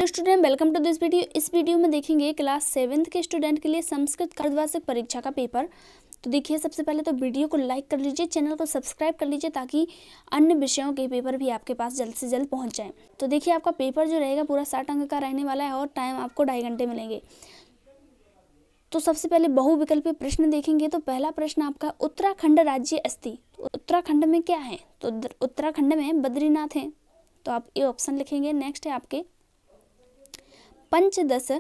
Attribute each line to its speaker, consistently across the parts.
Speaker 1: Student, welcome to this video. इस video में देखेंगे क्लास 7th के स्टूडेंट के लिए संस्कृत अर्धवार्षिक परीक्षा का पेपर। तो देखिए, सबसे पहले तो वीडियो को लाइक कर लीजिए, चैनल को सब्सक्राइब कर लीजिए ताकि अन्य विषयों के पेपर भी आपके पास जल्द से जल्द पहुंच जाएं। तो देखिए, आपका पेपर जो रहेगा पूरा 60 अंक का रहने वाला है और टाइम आपको 2.5 घंटे मिलेंगे। तो सबसे पहले बहुविकल्पीय प्रश्न देखेंगे। तो पहला प्रश्न आपका, उत्तराखंड राज्य अस्ति। उत्तराखंड में क्या है? तो उत्तराखंड में बद्रीनाथ है, तो आप ये ऑप्शन लिखेंगे। नेक्स्ट है आपके, पंचदश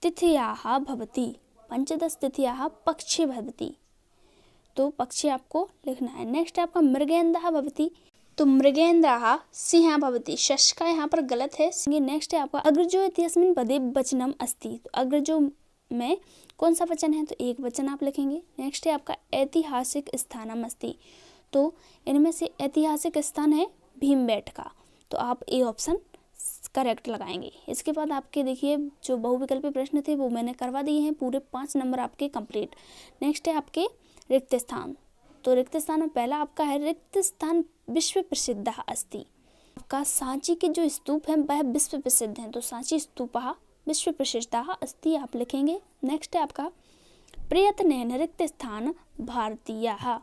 Speaker 1: तिथियाः भवति। पंचदश तिथियाः पक्षे भवति, तो पक्षे आपको लिखना है। नेक्स्ट है आपका, मृगेन्द्रः भवति। तो मृगेन्द्रः सिंहः भवति। शश का यहाँ पर गलत है। नेक्स्ट है आपका, अग्रजो इत्यस्मिन् पदे वचनम अस्ति। तो अग्रजो में कौन सा वचन है? तो एक वचन आप लिखेंगे। नेक्स्ट है आपका, ऐतिहासिक स्थानम अस्ति। तो इनमें से ऐतिहासिक स्थान है भीमबेटका, तो आप ए ऑप्शन करेक्ट लगाएंगे। इसके बाद आपके देखिए, जो बहुविकल्पी प्रश्न थे वो मैंने करवा दिए हैं, पूरे 5 नंबर आपके कंप्लीट। नेक्स्ट है आपके रिक्त स्थान। तो रिक्त स्थान में पहला आपका है, रिक्त स्थान विश्व प्रसिद्ध अस्ति। आपका सांची के जो स्तूप है वह विश्व प्रसिद्ध हैं, तो सांची स्तूपः विश्व प्रसिद्धः अस्ति आप लिखेंगे। नेक्स्ट है आपका, प्रयत्नेन रिक्त स्थान भारतीयः।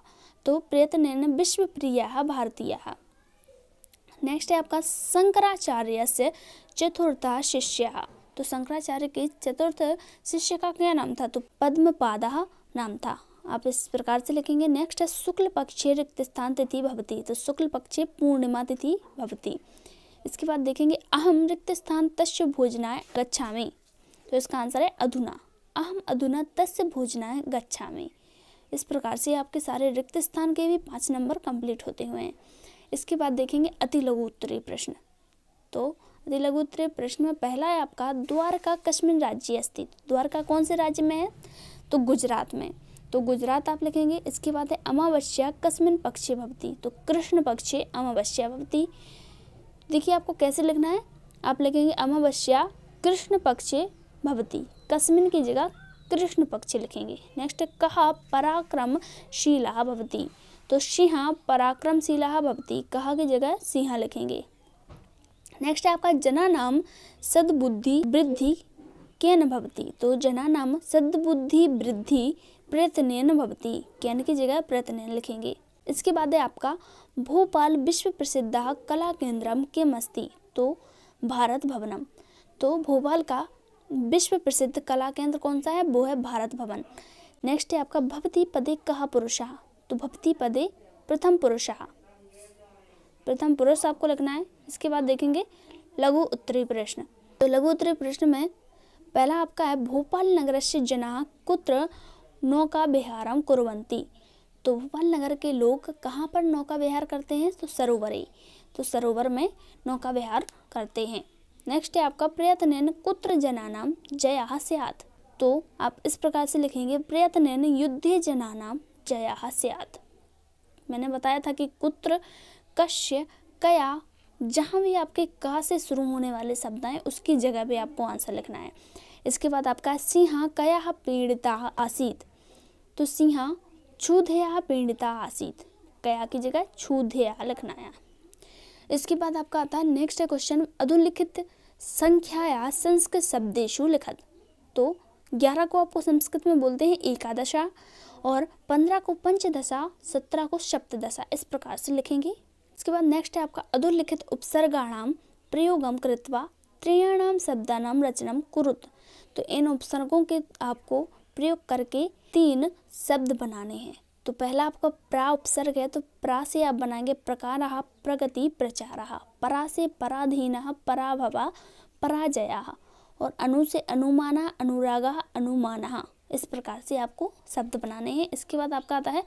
Speaker 1: तो प्रयत्नेन विश्व प्रियः भारतीयः। नेक्स्ट है आपका, शंकराचार्यस्य चतुर्थः शिष्यः। तो शंकराचार्य के चतुर्थ शिष्य का क्या नाम था? तो पद्मपादः नाम था, आप इस प्रकार से लिखेंगे। नेक्स्ट है, शुक्ल पक्षे रिक्त स्थान तिथि भवति। तो शुक्ल पक्षे पूर्णिमा तिथि भवति। इसके बाद देखेंगे, अहम रिक्त स्थान तस्य भोजनाय गच्छामि। तो इसका आंसर है अधुना। अहम अधुना तस्य भोजनाय गच्छामि। इस प्रकार से आपके सारे रिक्त स्थान के भी 5 नंबर कंप्लीट होते हुए हैं। इसके बाद देखेंगे अति लघु उत्तरीय प्रश्न। तो अति लघु उत्तरीय प्रश्न में पहला है आपका, द्वारका कस्मिन् राज्ये अस्ति। द्वारका कौन से राज्य में है? तो गुजरात में, तो गुजरात आप लिखेंगे। इसके बाद है, अमावस्या कस्मिन् पक्षे भवति। तो कृष्ण पक्षे अमावस्या भवति। देखिए, आपको कैसे लिखना है, आप लिखेंगे अमावस्या कृष्ण पक्षे भवति, कस्मिन् की जगह कृष्ण पक्षे लिखेंगे। नेक्स्ट है, कः पराक्रमशीलः भवति। तो सिंह पराक्रमशीलः भवति, कहा की जगह सिंह लिखेंगे। नेक्स्ट है आपका, जनानां सद्बुद्धि वृद्धि केन भवति। तो जनानां सद्बुद्धि वृद्धि प्रयत्नेन भवति, केन की जगह प्रयत्नेन लिखेंगे। इसके बाद है आपका, भोपाल विश्व प्रसिद्धः कला केंद्रम किम अस्ति। तो भारत भवनम। तो भोपाल का विश्व प्रसिद्ध कला केंद्र कौन सा है? वो है भारत भवन। नेक्स्ट है आपका, भवति पदे कः पुरुषः। तो भवति पदे प्रथम पुरुषः, प्रथम पुरुष आपको लिखना है। इसके बाद देखेंगे लघु उत्तरीय प्रश्न। तो लघु उत्तरीय प्रश्न में पहला आपका है, भोपाल नगरस्य जनाः कुत्र नौका विहारं कुर्वन्ति। तो भोपाल नगर के लोग कहाँ पर नौका विहार करते हैं? तो सरोवरे, तो सरोवर में नौका विहार करते हैं। नेक्स्ट है आपका, प्रयत्नेन कुत्र जनानां जयः स्यात्। तो आप इस प्रकार से लिखेंगे, प्रयत्नेन युद्धे जनानां जयः स्यात्। मैंने बताया था कि कुत्र, कस्य, कया, जहाँ भी आपके का से शुरू होने वाले शब्द आए उसकी जगह पे आपको आंसर लिखना है। इसके बाद आपका, सिंह कया पीड़ितः आसीत्। तो सिंह क्षुधया पीड़ितः आसीत्, कया की जगह क्षुधया लिखना है। इसके बाद आपका आता है नेक्स्ट क्वेश्चन, अधोलिखित संख्याया संस्कृत शब्देषु लिखत। तो 11 को आपको संस्कृत में बोलते हैं एकादशा, और 15 को पंचदशा, 17 को सप्तदशा, इस प्रकार से लिखेंगे। इसके बाद नेक्स्ट है आपका, अधोलिखित उपसर्गाणाम प्रयोगम कृत्वा त्रयाणाम शब्दानाम रचनम कुरुत। तो इन उपसर्गों के आपको प्रयोग करके 3 शब्द बनाने हैं। तो पहला आपका प्रा उपसर्ग है, तो प्रा से आप बनाएंगे प्रकारः, प्रगति, प्रचारः। परा से पराधीनः, पराभवः, पराजयः, और अनु से अनुमानः, अनुरागः, अनुमानः। इस प्रकार से आपको शब्द बनाने हैं। इसके बाद आपका आता है,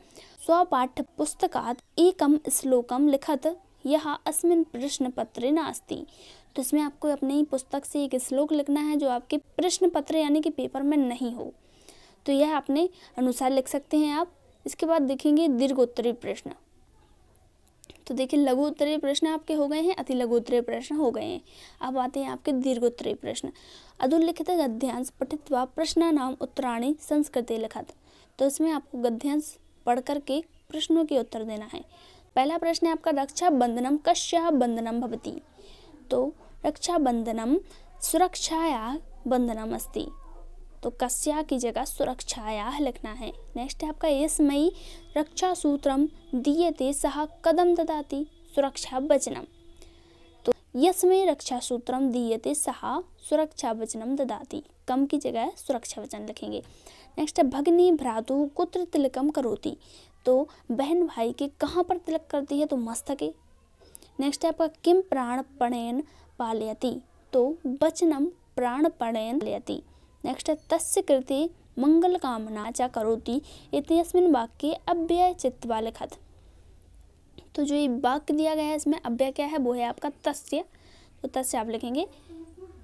Speaker 1: स्वपाठ्य पुस्तकात् एकम श्लोकम लिखत यह अस्मिन् प्रश्न पत्रे नास्ति। तो इसमें आपको अपनी ही पुस्तक से एक श्लोक लिखना है जो आपके प्रश्न पत्र यानी कि पेपर में नहीं हो, तो यह अपने अनुसार लिख सकते हैं आप। इसके बाद देखेंगे दीर्घोत्तरीय प्रश्न। तो देखिए, लघु उत्तरीय प्रश्न आपके हो गए हैं, अति लघु उत्तरीय प्रश्न हो गए हैं। अब आते हैं आपके दीर्घोत्तरीय प्रश्न। अधोलिखित गद्यांश पठित्वा प्रश्नानाम उत्तराणि संस्कृते लिखत। तो इसमें आपको गद्यांश पढ़ करके प्रश्नों के उत्तर देना है। पहला प्रश्न है आपका, रक्षाबंधनम कस्याः बंधनम भवति। तो रक्षाबंधनम सुरक्षाया बंधनम अस्ति, तो कस्या की जगह सुरक्षाया लिखना है। नेक्स्ट है आपका यस्मै रक्षा सूत्रम दीयते सः कदम ददाति, सुरक्षा वचनम, तो यस्मै रक्षा सूत्रम दीयते सः सुरक्षा वचनम ददाति, कम की जगह सुरक्षा वचन लिखेंगे। नेक्स्ट है भगिनी भ्रातुः कुत्र तिलकम करोति, तो बहन भाई के कहाँ पर तिलक करती है, तो मस्तके। नेक्स्ट है आपका किम प्राणपणेन पालयति, तो वचनम प्राणपणेन पालयति। नेक्स्ट है तस्य कृते मंगल कामना च करोति इत्यस्मिन् वाक्ये अव्यय चित्वा लिखत, तो जो ये वाक्य दिया गया है इसमें अव्यय क्या है, वो है आपका तस्य, तो तस्य आप लिखेंगे।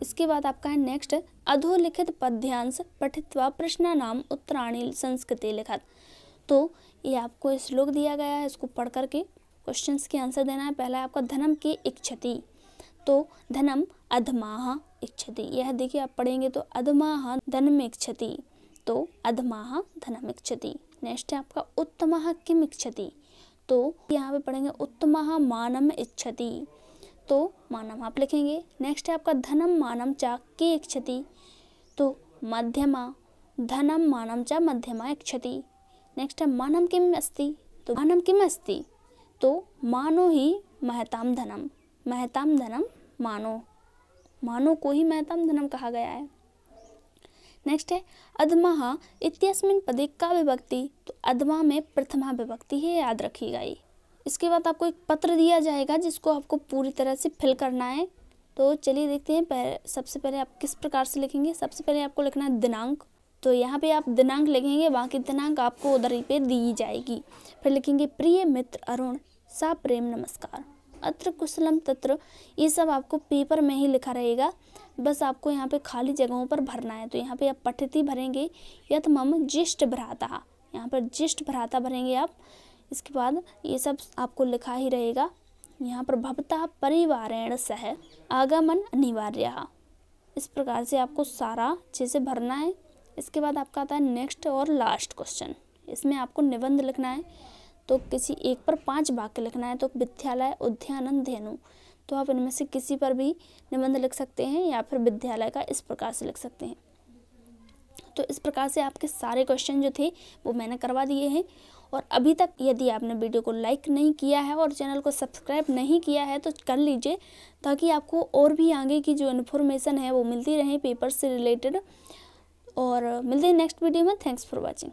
Speaker 1: इसके बाद आपका है नेक्स्ट अधोलिखित पद्यांश पठित्वा प्रश्नानाम उत्तराणि संस्कृते लिखत, तो ये आपको श्लोक दिया गया है, इसको पढ़ करके क्वेश्चंस के आंसर देना है। पहला है आपका धनम की इच्छति, तो धनम अधमाह इच्छति, यह देखिए आप पढ़ेंगे तो अधमाह धनम इच्छति, तो अधमाह धनम इच्छति। नेक्स्ट है आपका उत्तमः किम इच्छति, तो यहाँ पे पढ़ेंगे उत्तमः मानम इच्छति, तो मानम आप लिखेंगे। नेक्स्ट है आपका धनम मानम च के इच्छति, तो मध्यमा धनम मानम च मध्यमा इच्छति। नेक्स्ट है मानम किम अस्ति, तो मानम किम अस्ति, तो मानो ही महताम धनम, महताम धनम मानो, मानो को ही महताम धनम कहा गया है। नेक्स्ट है अधमः इत्यस्मिन् पदे का विभक्ति, तो अधमा में प्रथमा विभक्ति है, याद रखिएगा ये। इसके बाद आपको एक पत्र दिया जाएगा जिसको आपको पूरी तरह से फिल करना है, तो चलिए देखते हैं। सबसे पहले आप किस प्रकार से लिखेंगे। सबसे पहले आपको लिखना है दिनांक, तो यहाँ पे आप दिनांक लिखेंगे, बाकी दिनांक आपको उधर ही पे दी जाएगी। फिर लिखेंगे प्रिय मित्र अरुण सा प्रेम नमस्कार, अत्र कुशलम तत्र, ये सब आपको पेपर में ही लिखा रहेगा, बस आपको यहाँ पे खाली जगहों पर भरना है। तो यहाँ पे आप पठिति भरेंगे, यथ मम ज्येष्ठ भ्राता, यहाँ पर ज्येष्ठ भ्राता भरेंगे आप। इसके बाद ये सब आपको लिखा ही रहेगा। यहाँ पर भवतः परिवारेण सह आगमन अनिवार्यः, इस प्रकार से आपको सारा अच्छे से भरना है। इसके बाद आपका आता है नेक्स्ट और लास्ट क्वेश्चन, इसमें आपको निबंध लिखना है, तो किसी एक पर 5 वाक्य लिखना है। तो विद्यालय उद्यानन धेनु, तो आप इनमें से किसी पर भी निबंध लिख सकते हैं या फिर विद्यालय का इस प्रकार से लिख सकते हैं। तो इस प्रकार से आपके सारे क्वेश्चन जो थे वो मैंने करवा दिए हैं। और अभी तक यदि आपने वीडियो को लाइक नहीं किया है और चैनल को सब्सक्राइब नहीं किया है तो कर लीजिए, ताकि आपको और भी आगे की जो इन्फॉर्मेशन है वो मिलती रहे पेपर से रिलेटेड। और मिलते हैं नेक्स्ट वीडियो में। Thanks for watching.